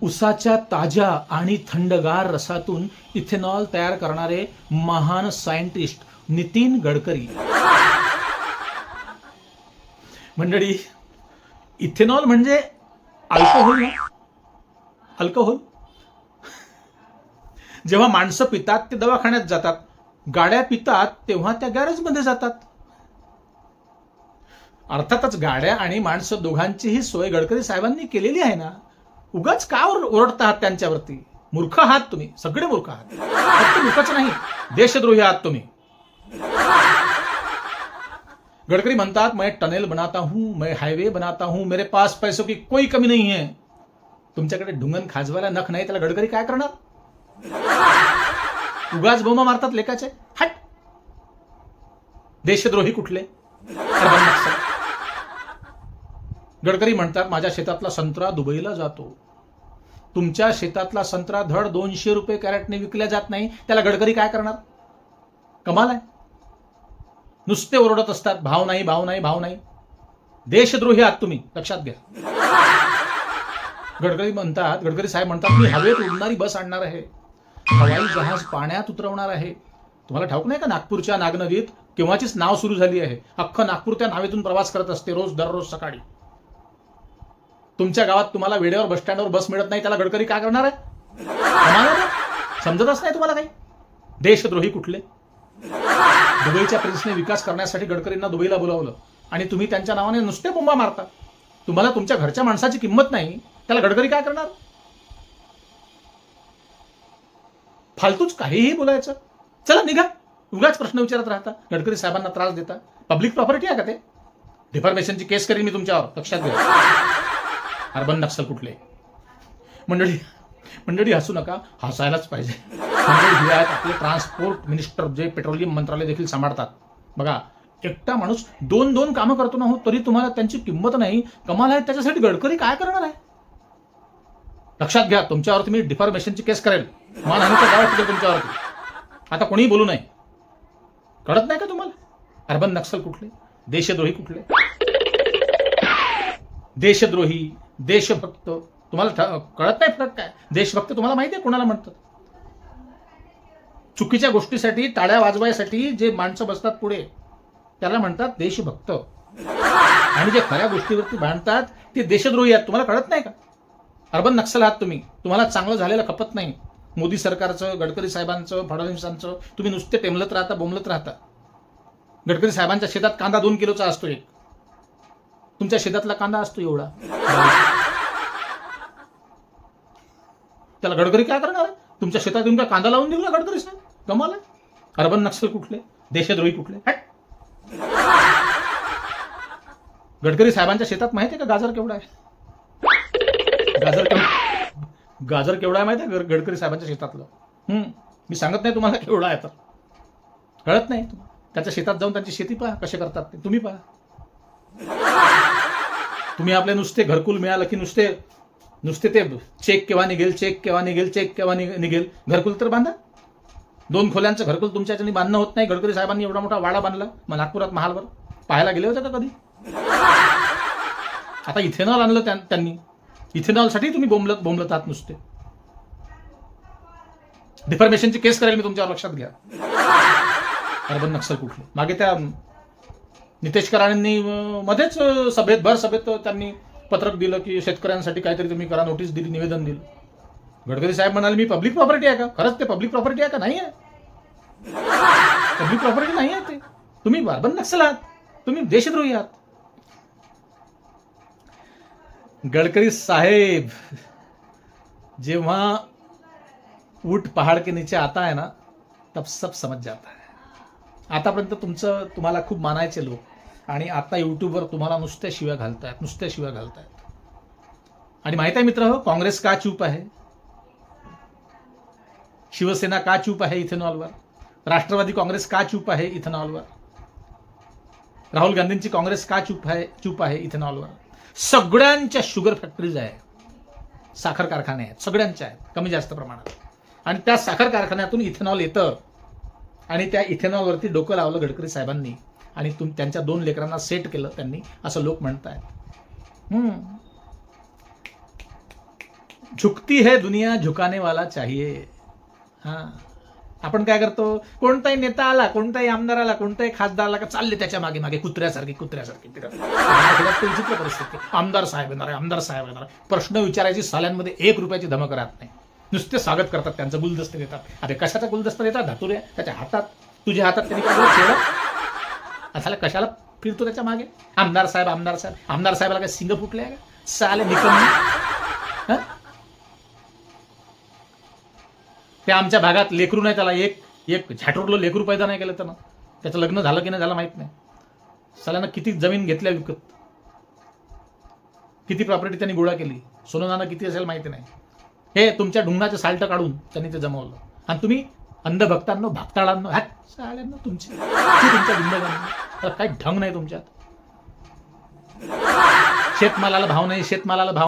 उसाच्या ताज्या आणि थंडगार रसातून इथेनॉल तयार करणारे महान सायंटिस्ट नितीन गडकरी. मंडळी, इथेनॉल म्हणजे अल्कोहोल ना, अल्कोहोल. जेव्हा माणसं पितात ते दवाखान्यात जातात, गाड्या पितात तेव्हा त्या गॅरेजमध्ये जातात. अर्थातच गाड्या आणि माणसं दोघांचीही सोय गडकरी साहेबांनी केलेली आहे ना. उगाच का ओरडता आहात त्यांच्यावरती? मूर्ख आहात तुम्ही, सगळे मूर्ख आहात. फक्त मूर्खच नाही, देशद्रोही आहात तुम्ही. गडकरी म्हणतात, मैं टनेल बनाता हूं, मैं हाईवे बनाता हूं, मेरे पास पैसों की कोई कमी नहीं है. तुमच्याकडे ढुंगण खाजवायला नख नाही, त्याला गडकरी काय करणार? उगाच बोमा मारतात लेकाचे. हट, देशद्रोही कुठले. गडकरी म्हणतात, माझ्या शेतातला संत्रा दुबईला जातो. तुमच्या शेतातला संत्रा धड 200 रुपये कॅरेटने विकल्या जात नाही, त्याला गडकरी काय करणार? कमाल आहे. नुसते ओरडत असतात, भाव नाही, भाव नाही, भाव नाही. देशद्रोही आहात तुम्ही, लक्षात घ्या. गडकरी साहेब म्हणतात, मी हवेत उडणारी बस आणणार आहे, हवाई जहाज पाण्यात उतरवणार आहे. तुम्हाला ठाऊक नाही का, नागपूरच्या नागनदीत केव्हाचीच नाव सुरू झाली आहे. अख्खं नागपूर त्या नावेतून प्रवास करत असते रोज, दररोज सकाळी. तुमच्या गावात तुम्हाला वेळेवर बस स्टँडवर बस मिळत नाही, त्याला गडकरी काय करणार आहे? समजतच नाही तुम्हाला काही. देशद्रोही कुठले. दुबईच्या प्रिन्सने विकास करण्यासाठी गडकरींना दुबईला बोलावलं आणि तुम्ही त्यांच्या नावाने नुसते बोंबा मारता. तुम्हाला तुमच्या घरच्या माणसाची किंमत नाही, त्याला गडकरी काय करणार? फालतूच काहीही बोलायचं. चला निघा, उगाच प्रश्न विचारत राहता, गडकरी साहेबांना त्रास देता. पब्लिक प्रॉपर्टी आहे का ते? डिफॉर्मेशनची केस करीन मी तुमच्यावर, लक्षात घ्या. अर्बन नक्सल कुठले. मंडळी हसू नका, हसायलाच पाहिजे. आपले ट्रान्सपोर्ट मिनिस्टर जे पेट्रोलियम मंत्रालय देखील सांभाळतात. बघा, एकटा माणूस दोन कामं करतो ना हो, तरी तुम्हाला त्यांची किंमत नाही. कमाल आहे. त्याच्यासाठी गडकरी काय करणार आहे? लक्षात घ्या, तुमच्यावरती मी डिफॉर्मेशनची केस करेल. मानहानीचा दावा करेल तुमच्यावरती. आता कोणीही बोलू नये. कळत नाही का तुम्हाला? अर्बन नक्सल कुठले, देशद्रोही कुठले. देशद्रोही, देशभक्त, तुम्हाला कळत नाही फरक काय? देशभक्त तुम्हाला माहिती आहे कोणाला म्हणतात? चुकीच्या गोष्टीसाठी टाळ्या वाजवायसाठी जे माणसं बसतात पुढे, त्याला म्हणतात देशभक्त. आणि जे खऱ्या गोष्टीवरती भांडतात ते देशद्रोही आहेत. तुम्हाला कळत नाही का? अर्बन नक्सल आहात तुम्ही. तुम्हाला चांगलं झालेलं खपत नाही. मोदी सरकारचं, गडकरी साहेबांचं, फडणवीसांचं तुम्ही नुसते टेमलत राहता, बोंबलत राहता. गडकरी साहेबांच्या शेतात कांदा 2 किलोचा असतो एक. तुमच्या शेतातला कांदा असतो एवढा. त्याला गडकरी काय करणार आहे? तुमच्या शेतात येऊन काय कांदा लावून देऊ ना गडकरी साहेब? कमाल आहे. अर्बन नक्सल कुठले, देशद्रोही कुठले. हट. गडकरी साहेबांच्या शेतात माहिती आहे का गाजर केवढा आहे? गाजर केवढा आहे माहिती आहे गडकरी साहेबांच्या शेतातलं? मी सांगत नाही तुम्हाला केवढा आहे, तर कळत नाही. त्याच्या शेतात जाऊन त्यांची शेती पहा कसे करतात ते, तुम्ही पहा. तुम्ही आपले नुसते घरकुल मिळालं की नुसते ते चेक केव्हा निघेल, चेक केव्हा निघेल, चेक केव्हा निघेल. घरकुल तर बांधा. 2 खोल्यांचं घरकुल तुमच्या ह्याच्यानी बांधणं होत नाही. गडकरी साहेबांनी एवढा मोठा वाडा बांधला नागपुरात महालवर. पाहायला गेले होते का कधी? आता इथेनॉल आणलं त्यांनी. इथेनॉलसाठी तुम्ही बोंबलत आहात नुसते. डिफॉर्मेशनची केस करेल मी तुमच्यावर, लक्षात घ्या. अर्बन नक्सल कुठले. मागे त्या नितेश कराडांनी मध्येच भर सभेत त्यांनी पत्रक दिलं की शेतकऱ्यांसाठी काहीतरी तुम्ही करा, नोटीस दिली, निवेदन दिलं. गडकरी साहेब म्हणाले, मी पब्लिक प्रॉपर्टी आहे का? खरंच ते पब्लिक प्रॉपर्टी आहे का? नाही आहे. पब्लिक प्रॉपर्टी नाही आहे ते. तुम्ही अर्बन नक्सल आहात, तुम्ही देशद्रोही आहात. गडकरी साहेब, जेव्हा ऊट पहाड़ के नीचे आता है ना, तब सब समझ जाता है. आतापर्यंत तुम्हाला खूप मानायचे लोक, आणि आता युट्यूबवर तुम्हाला नुसत्या शिव्या घालतायत. आणि माहित आहे मित्र, काँग्रेस का चूप आहे? शिवसेना का चूप आहे इथेनॉलवर? राष्ट्रवादी काँग्रेस का चूप आहे इथेनॉलवर? राहुल गांधींची काँग्रेस का चूप आहे इथेनॉलवर? सगळ्यांच्या शुगर फॅक्टरीज आहे, साखर कारखाने आहेत, सगळ्यांच्या आहेत कमी जास्त प्रमाणात. आणि त्या साखर कारखान्यातून इथेनॉल येतं. आणि त्या इथेनॉलवरती डोकं लावलं गडकरी साहेबांनी, आणि त्यांच्या 2 लेकरांना सेट केलं त्यांनी, असं लोक म्हणतायत. झुकती है दुनिया, झुकाने वाला चाहिए. हा, आपण काय करतो, कोणताही नेता आला, कोणताही आमदार आला, कोणताही खासदार आला का चालले त्याच्या मागे मागे कुत्र्यासारखी फिरत. विचित्र परिस्थिती. आमदार साहेब येणार आहे, आमदार साहेब येणार आहे. प्रश्न विचारायची साल्यांमध्ये 1 रुपयाची धमक राहत नाही. नुसते स्वागत करतात, त्यांचं गुलदस्ते देतात. अरे कशाचा गुलदस्ता देतात? धातुऱ्या त्याच्या हातात, तुझ्या हातात त्यांनी काय ठेवलं? असाला कशाला फिरतो त्याच्या मागे? आमदार साहेब, आमदार साहेब. आमदार साहेबाला काय सिंग फुटले का? साले निकम. ते आमच्या भागात लेकरू नाही, त्याला एक झाटूरलं लेकरू पैदा नाही केलं त्यानं. त्याचं लग्न झालं की नाही झालं माहित नाही. साल्यानं किती जमीन घेतल्या विकत, किती प्रॉपर्टी त्यांनी गोळा केली, सोनं नाणं किती असेल माहिती नाही. हे तुमच्या ढुंगाचं साल्ट काढून त्यांनी ते जमवलं. आणि तुम्ही अंधभक्तांनो, भागताळांनो, साल्यांनो तुमच्या जिंदगांनो काही ढंग नाही तुमच्यात. शेतमालाला भाव नाही, शेतमालाला भाव